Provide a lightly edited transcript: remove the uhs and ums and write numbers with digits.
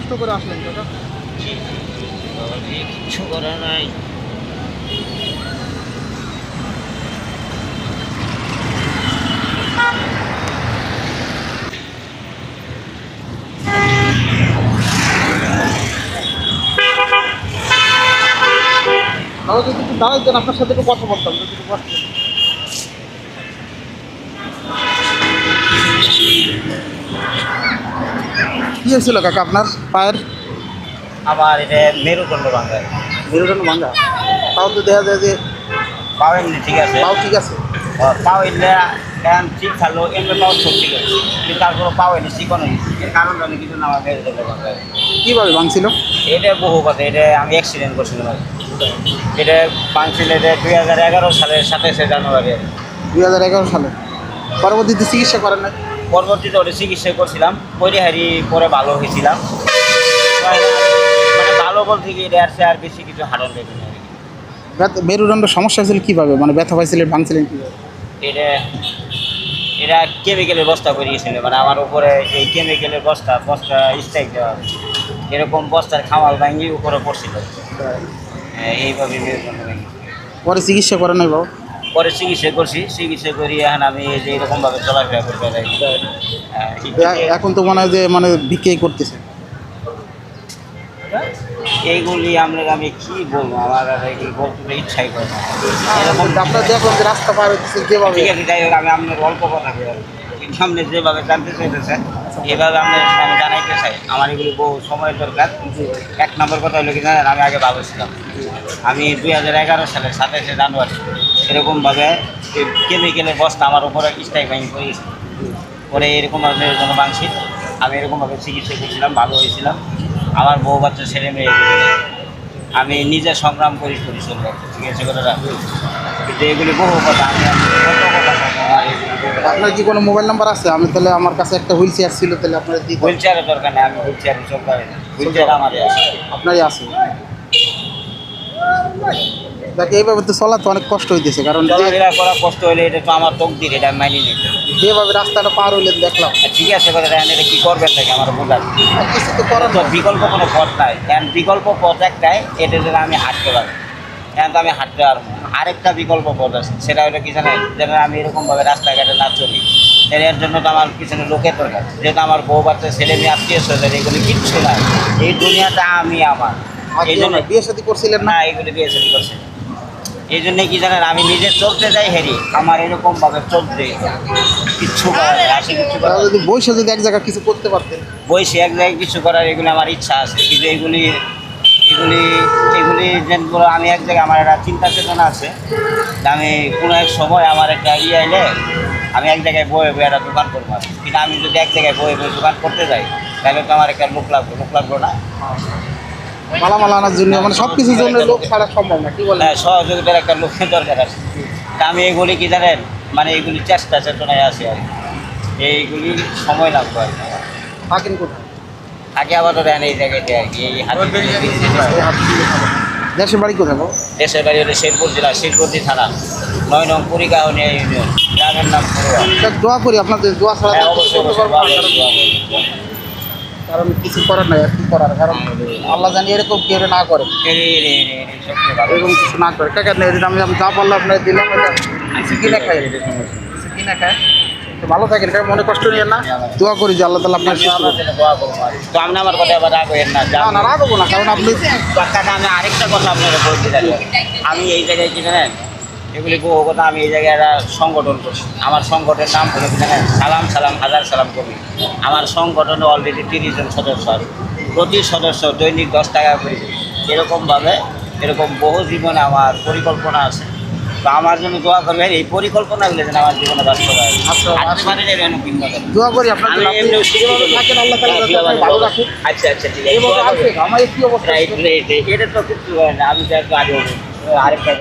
কষ্ট করে আসলেন কাকা? কিচ্ছু করার নাই। তাহলে যদি একটু দাঁড়াইতেন আপনার সাথে একটু কথা বলতাম, যদি একটু বসতেন। কি হয়েছিল কাকা আপনার পায়ের? আমার এটা মেরুদণ্ড ভাঙা। মেরুদণ্ড ভাঙা? তাও তো দেখা যায় যে পাও এমনি ঠিক আছে, পাও ঠিক আছে। পাও এলে এখন ঠিক থাকলো, এমনি পাও সব ঠিক আছে, কিন্তু তারপরে পাও এলে চিকন হয়েছে। এর কারণ জানি কিন্তু না, আমার মেরুদণ্ড ভাঙা। কীভাবে ভাঙছিল? এটা বহু কথা, এটা আমি অ্যাক্সিডেন্ট করছিলাম। এটা ভাঙছিল এটা 2011 সালের 27শে জানুয়ারি। 2011 সালে। পরবর্তীতে চিকিৎসা করেন না? পরবর্তীতে ওটা চিকিৎসা করছিলাম, পরিহারি পরে ভালো হয়েছিলাম। মানে ভালো বলতে কি, এটা আর বেশি কিছু হারান দেবে না। মেরুদণ্ড সমস্যা ছিল কীভাবে, মানে ব্যথা পাইছিলেন, ভাঙছিলেন কীভাবে? এটা এরা কেমিক্যালের বস্তা করে গেছিল, মানে আমার উপরে এই কেমিক্যালের বস্তা স্ট্রাইক দেওয়া, এরকম বস্তার খামাল ভাঙি উপরে পড়ছিল। এইভাবে মেরুদণ্ড ভেঙে। পরে চিকিৎসা করেন নাই বাবু? পরে চিকিৎসা করছি, চিকিৎসা করি এখন আমি এই যে এরকমভাবে চলাফেরা করতে পারি। এখন তো মনে হয় যে মানে বিক্রি করতেছে। এইগুলি আমি কি বলবো, আমার আর এগুলি বলতে ইচ্ছাই করে না। এরকম আপনার দেখলাম যে রাস্তা পার হইতেছে যেভাবে। ঠিক আছে, যাই হোক, আমি আপনার অল্প কথা বলি। কিন্তু সামনে যেভাবে জানতে চাইতেছেন এভাবে আমি জানাইতে চাই। আমার এগুলি বহু সময়ের দরকার। এক নম্বর কথা হলো কি জানেন, আমি আগে ভাবছিলাম আমি 2011 সালের 27শে জানুয়ারি এরকমভাবে কেমিক্যালের বস্তা আমার উপরে স্ট্রাইক ভেঙে পড়েছে। পরে এরকমভাবে মেরুদণ্ড ভাঙছি, আমি এরকমভাবে চিকিৎসা করছিলাম, ভালো হয়েছিলাম। আমার বউ বাচ্চা ছেলে মেয়ে, আমি নিজে সংগ্রাম করি চলবে, ঠিক আছে কথাটা। কিন্তু এগুলি বহু কথা, আমি কত কথা বলবো। আপনার কি কোনো মোবাইল নাম্বার আছে? আমি তাহলে আমার কাছে একটা হুইল চেয়ার ছিল, তাহলে আপনার হুইল চেয়ারের দরকার নেই, আমি হুইল চেয়ারে চলতে পারি না। হুইল চেয়ার আমাদের আছে। আপনারই আছে। দেখ এইভাবে তো চলা তো অনেক কষ্ট হইতেছে, কারণ চলাফেরা করা কষ্ট হলে এটা তো আমার তকদির, এটা আমি মানিয়ে নিতে। যেভাবে রাস্তাটা পার হইলেন দেখলাম। ঠিক আছে কথাটা, এটা কী করবেন নাকি আমার বোঝার কিছু তো করার তো বিকল্প কোনো পথ নাই। এখন বিকল্প পথ একটাই, এটা যেন আমি হাঁটতে পারি। এখন তো আমি হাঁটতে পারবো না। আরেকটা বিকল্প পথ আছে, সেটা হলো কি জানেন, যেন আমি এরকমভাবে রাস্তাঘাটে না চলি। এর জন্য তো আমার পিছনে লোকের দরকার, যেহেতু আমার বউ বাচ্চা ছেলে মেয়ে আত্মীয় স্বজন এগুলি কিচ্ছু না। এই দুনিয়াটা আমি আমার। এই জন্য বিয়ে শাদী করছিলেন না? না, এগুলি বিয়ে শাদী করছে। এই জন্যে কি জানেন, আমি নিজে চলতে যাই হেরি, আমার এরকমভাবে চলতে কিচ্ছু করার নেই, আসে কিচ্ছু করার। যদি বসে যদি এক জায়গায় কিছু করতে পারতেন। বয়সে এক জায়গায় কিছু করার এগুলি আমার ইচ্ছা আছে, কিন্তু এগুলি এগুলি এগুলি যেগুলো আমি এক জায়গায়, আমার একটা চিন্তা চেতনা আছে যে আমি কোনো এক সময় আমার একটা আইলে আমি এক জায়গায় বয়ে বয়ে একটা দোকান করবো। কিন্তু আমি যদি এক জায়গায় বয়ে বয়ে দোকান করতে যাই, তাহলে তো আমার একটা লোক লাগবো না। মালামাল আনার জন্য, মানে সব কিছুর জন্য লোক ছাড়া সম্ভব না, কি বলেন? হ্যাঁ, সহযোগিতার একটা লোকের দরকার আছে। তা আমি এগুলি কি জানেন, মানে এগুলি চেষ্টা চেতনায় আছে আর কি। এইগুলি সময় লাগবে আর কি। থাকেন কোথায়? আগে আবার তো দেন এই জায়গাতে আর কি, এই দেশের বাড়ি কোথায় বাবু? দেশের বাড়ি হলো শেরপুর জেলা, শেরপুরজি থানা, 9 নং কুড়িগাঁওনিয়া ইউনিয়ন, গ্রামের নাম পড়ুয়া। দোয়া করি, আপনাদের দোয়া ছাড়া হ্যাঁ, তো কিছু অবশ্যই করতে পারবো না, কারণ কিছু করার নাই, আর কি করার, কারণ আল্লাহ জানি এরকম কেউ না করে, এরকম কিছু না করে। টাকা নেই, আমি যা বললাম আপনার দিলাম, এটা কিছু কিনে খাই, কিছু কিনে খায়। তো ভালো থাকেন, কারণ মনে কষ্ট নিয়ে না। দোয়া করি যে আল্লাহ তাআলা আপনার তো আপনি আমার কথা আবার রাগ হইেন না। না রাগ হবো না, কারণ আপনি কাকা, আমি আরেকটা কথা আপনারা বলতে চাই। আমি এই জায়গায় কি জানেন, এগুলি বহু কথা, আমি এই জায়গায় একটা সংগঠন করছি। আমার সংগঠনের নাম হলো কি জানেন, সালাম হাজার সালাম কবি। আমার সংগঠনে অলরেডি 30 জন সদস্য আছে। প্রতি সদস্য দৈনিক 10 টাকা করে। এরকমভাবে এরকম বহু জীবনে আমার পরিকল্পনা আছে। তো আমার জন্য দোয়া করবেন, এই পরিকল্পনাগুলো যেন আমার জীবনে বাস্তবায়ন। দোয়া করি আপনার জন্য, আপনি যেভাবে থাকেন আল্লাহ তাআলা ভালো রাখুন। আচ্ছা ঠিক আছে। আমার কি অবস্থা? এটা তো কিছু হয় না, আমি তো একটু আগে আরেকটা